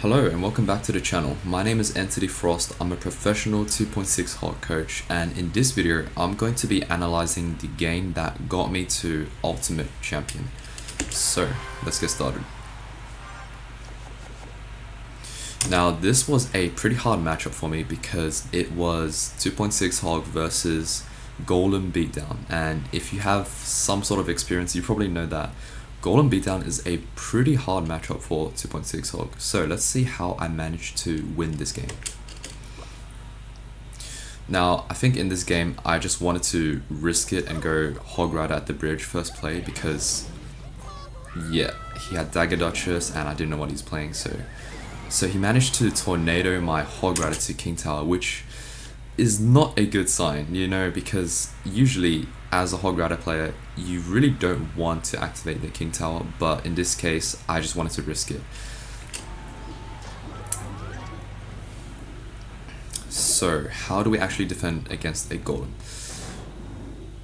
Hello and welcome back to the channel. My name is Entity Frost. I'm a professional 2.6 Hog coach, and in this video I'm going to be analyzing the game that got me to Ultimate Champion. So let's get started. Now this was a pretty hard matchup for me because it was 2.6 Hog versus Golem Beatdown, and if you have some sort of experience you probably know that Golem Beatdown is a pretty hard matchup for 2.6 Hog. So let's see how I managed to win this game. Now I think in this game I just wanted to risk it and go Hog Rider at the bridge first play because yeah, he had Dagger Duchess and I didn't know what he's playing, so he managed to tornado my Hog Rider to King Tower, which is not a good sign, you know, because usually as a Hog Rider player you really don't want to activate the King Tower, but in this case I just wanted to risk it. So how do we actually defend against a Golem?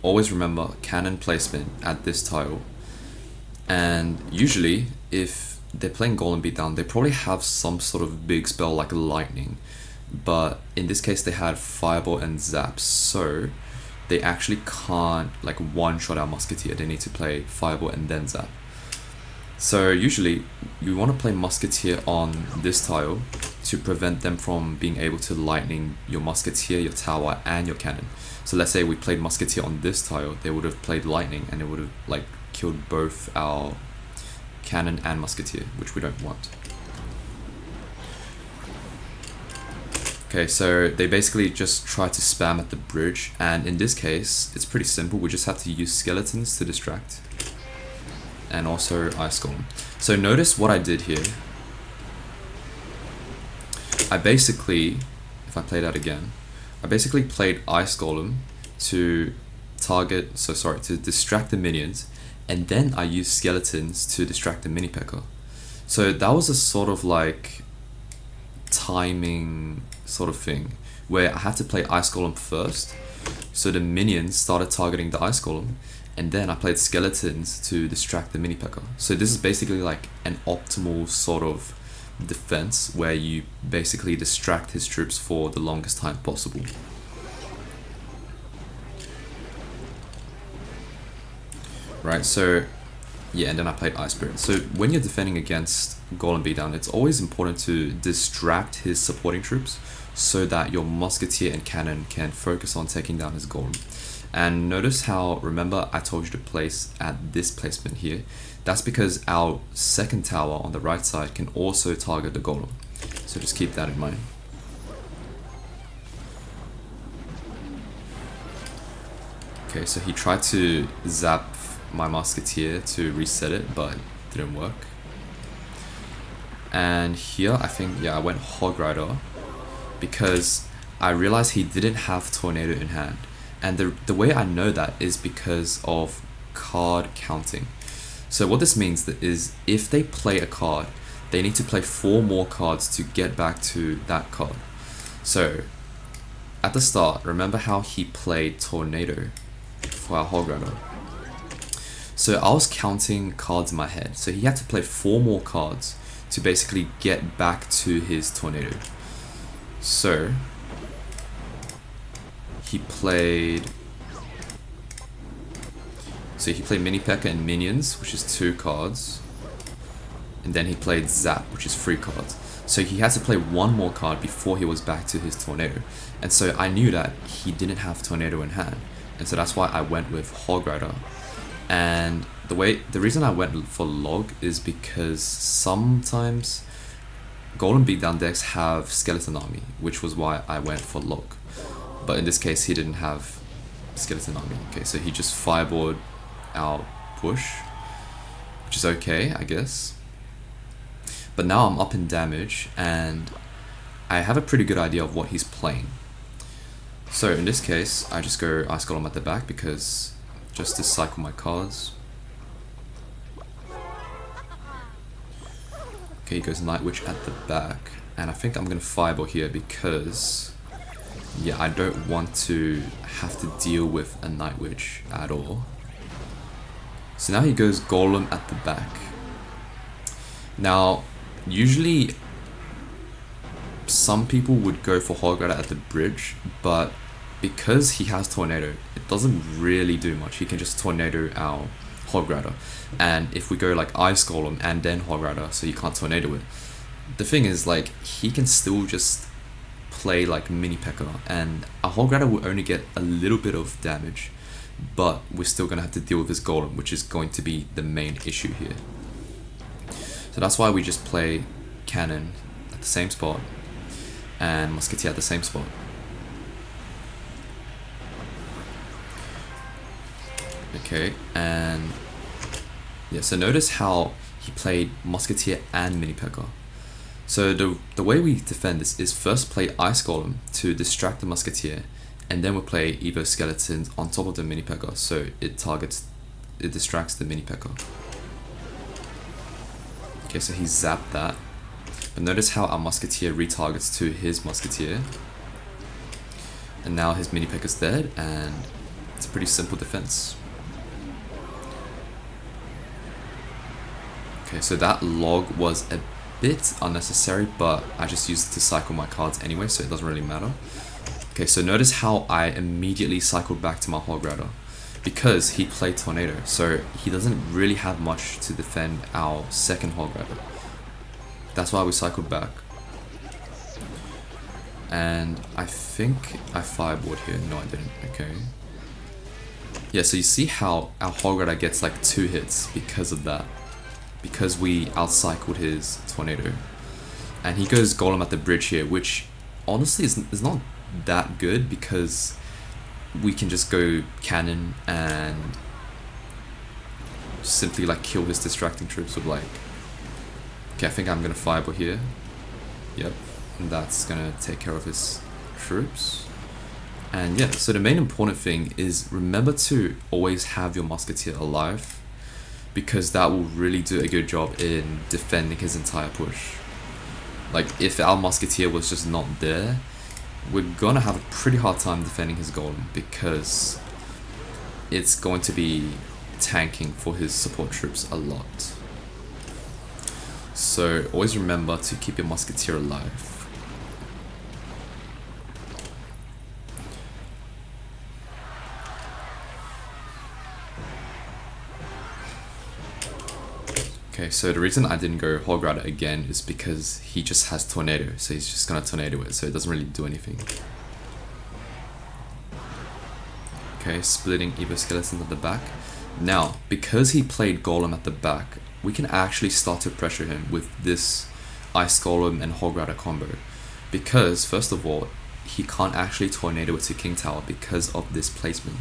Always remember cannon placement at this tile, and usually if they're playing Golem Beatdown they probably have some sort of big spell like Lightning, but in this case they had Fireball and Zap, so they actually can't like one-shot our Musketeer. They need to play Fireball and then Zap. So usually you want to play Musketeer on this tile to prevent them from being able to Lightning your Musketeer, your tower and your cannon. So let's say we played Musketeer on this tile, they would have played Lightning and it would have like killed both our cannon and Musketeer, which we don't want. Okay, so they basically just try to spam at the bridge, and in this case it's pretty simple. We just have to use skeletons to distract and also Ice Golem. So notice what I did here. I basically, if I play that again, I basically played Ice Golem to to distract the minions, and then I used skeletons to distract the mini P.E.K.K.A. So that was a sort of like timing sort of thing where I had to play Ice Golem first, so the minions started targeting the Ice Golem, and then I played skeletons to distract the mini P.E.K.K.A. So this is basically like an optimal sort of defense where you basically distract his troops for the longest time possible. Right, so yeah, and then I played Ice Spirit. So when you're defending against Golem Beatdown, it's always important to distract his supporting troops so that your Musketeer and Cannon can focus on taking down his Golem. And notice how, remember I told you to place at this placement here. That's because our second tower on the right side can also target the Golem. So just keep that in mind. Okay, so he tried to zap my Musketeer to reset it, but it didn't work. And here I think, yeah, I went Hog Rider because I realized he didn't have Tornado in hand, and the way I know that is because of card counting. So what this means is if they play a card, they need to play 4 more cards to get back to that card. So at the start, remember how he played Tornado for our Hog Rider? So I was counting cards in my head, so he had to play 4 more cards to basically get back to his Tornado. So he played mini P.E.K.K.A. and minions, which is 2 cards, and then he played Zap, which is 3 cards. So he had to play 1 more card before he was back to his Tornado, and so I knew that he didn't have Tornado in hand, and so that's why I went with Hog Rider. And the reason I went for Log is because sometimes Golem Beatdown decks have Skeleton Army, which was why I went for Log. But in this case he didn't have Skeleton Army. Okay, so he just fireballed our push, which is okay, I guess. But now I'm up in damage and I have a pretty good idea of what he's playing. So in this case I just go Ice Golem at the back because just to cycle my cards. Okay, he goes Night Witch at the back, and I think I'm gonna Fireball here because yeah, I don't want to have to deal with a Night Witch at all. So now he goes Golem at the back. Now usually some people would go for Hog Rider at the bridge, but because he has Tornado, it doesn't really do much. He can just Tornado our Hog Rider. And if we go like Ice Golem and then Hog Rider, so you can't Tornado it. The thing is, like, he can still just play like Mini P.E.K.K.A. and a Hog Rider will only get a little bit of damage, but we're still going to have to deal with his Golem, which is going to be the main issue here. So that's why we just play Cannon at the same spot and Musketeer at the same spot. Okay, and yeah, so notice how he played Musketeer and Mini P.E.K.K.A. So the way we defend this is first play Ice Golem to distract the Musketeer, and then we'll play Evo Skeletons on top of the Mini P.E.K.K.A. so it distracts the Mini P.E.K.K.A. Okay, so he zapped that. But notice how our Musketeer retargets to his Musketeer. And now his Mini P.E.K.K.A. is dead, and it's a pretty simple defense. Okay, so that log was a bit unnecessary, but I just used it to cycle my cards anyway, so it doesn't really matter. Okay, so notice how I immediately cycled back to my Hog Rider because he played Tornado, so he doesn't really have much to defend our second Hog Rider. That's why we cycled back. And I think I fireballed here. No, I didn't. Okay. Yeah, so you see how our Hog Rider gets like 2 hits because of that. Because we outcycled his Tornado. And he goes Golem at the bridge here, which honestly is not that good because we can just go Cannon and simply like kill his distracting troops with like... Okay, I think I'm gonna fireball here. Yep, and that's gonna take care of his troops. And yeah, so the main important thing is remember to always have your Musketeer alive, because that will really do a good job in defending his entire push. Like, if our Musketeer was just not there, we're gonna have a pretty hard time defending his Golem, because it's going to be tanking for his support troops a lot. So always remember to keep your Musketeer alive. Okay, so the reason I didn't go Hog Rider again is because he just has Tornado, so he's just gonna Tornado it, so it doesn't really do anything. Okay, splitting Evo Skeletons at the back. Now, because he played Golem at the back, we can actually start to pressure him with this Ice Golem and Hog Rider combo. Because, first of all, he can't actually Tornado it to King Tower because of this placement.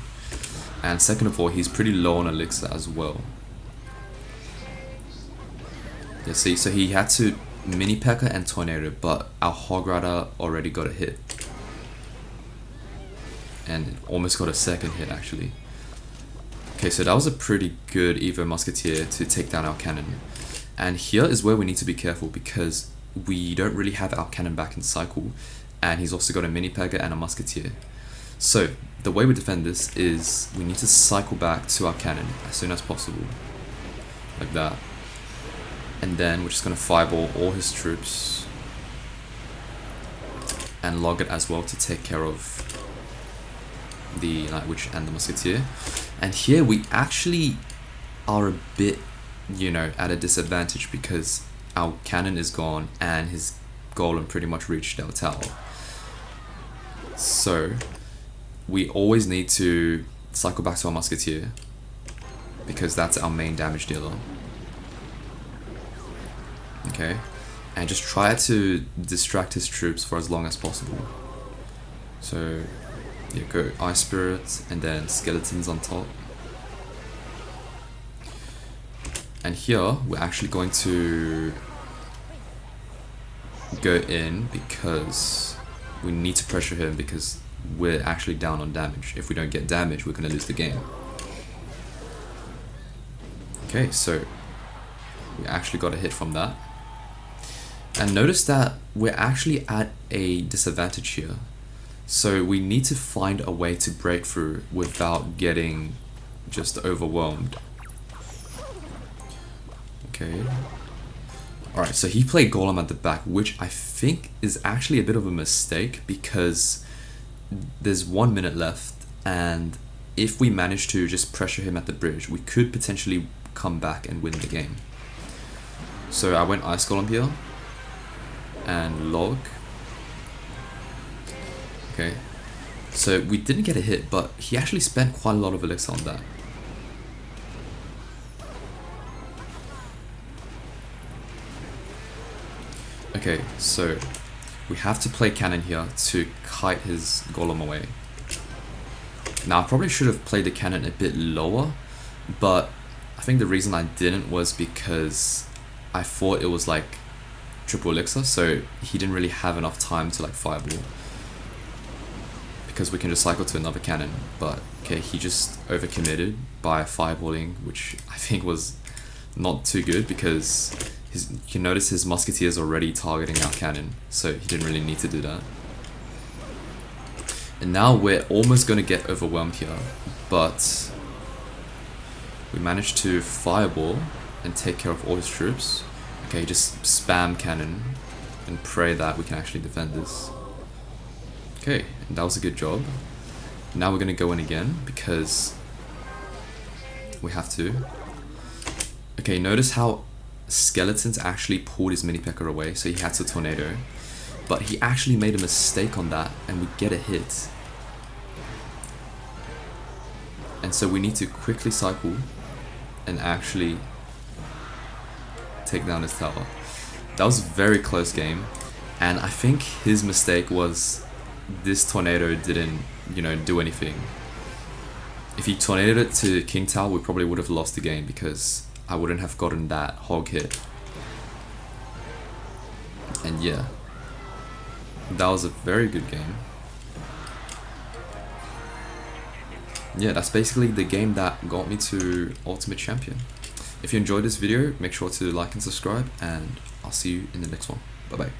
And second of all, he's pretty low on Elixir as well. Yeah, see, so he had to Mini P.E.K.K.A. and Tornado, but our Hog Rider already got a hit. And almost got a second hit, actually. Okay, so that was a pretty good Evo Musketeer to take down our cannon. And here is where we need to be careful, because we don't really have our cannon back in cycle, and he's also got a Mini P.E.K.K.A. and a Musketeer. So, the way we defend this is we need to cycle back to our cannon as soon as possible. Like that. And then we're just going to fireball all his troops and log it as well to take care of the Night Witch and the Musketeer. And here we actually are a bit, you know, at a disadvantage because our cannon is gone and his Golem pretty much reached our tower. So we always need to cycle back to our Musketeer because that's our main damage dealer. Okay, and just try to distract his troops for as long as possible. So, yeah, go Ice Spirit and then Skeletons on top. And here, we're actually going to go in because we need to pressure him because we're actually down on damage. If we don't get damage, we're going to lose the game. Okay, so we actually got a hit from that. And notice that we're actually at a disadvantage here. So we need to find a way to break through without getting just overwhelmed. Okay. Alright, so he played Golem at the back, which I think is actually a bit of a mistake because there's 1 minute left, and if we manage to just pressure him at the bridge, we could potentially come back and win the game. So I went Ice Golem here and Log. Okay, so we didn't get a hit, but he actually spent quite a lot of elixir on that. Okay, so we have to play cannon here to kite his golem away. Now I probably should have played the cannon a bit lower, but I think the reason I didn't was because I thought it was like triple elixir, so he didn't really have enough time to like fireball. Because we can just cycle to another cannon, but okay, he just overcommitted by fireballing, which I think was not too good because you can notice his musketeer is already targeting our cannon, so he didn't really need to do that. And now we're almost going to get overwhelmed here, but we managed to fireball and take care of all his troops. Okay, just spam cannon and pray that we can actually defend this. Okay, and that was a good job. Now we're going to go in again because we have to. Okay, notice how Skeletons actually pulled his mini P.E.K.K.A away, so he had to tornado. But he actually made a mistake on that and we get a hit. And so we need to quickly cycle and actually take down his tower. That was a very close game, and I think his mistake was this tornado didn't, do anything. If he tornadoed it to King Tower, we probably would have lost the game because I wouldn't have gotten that hog hit. And yeah, that was a very good game. Yeah, that's basically the game that got me to Ultimate Champion. If you enjoyed this video, make sure to like and subscribe, and I'll see you in the next one. Bye bye.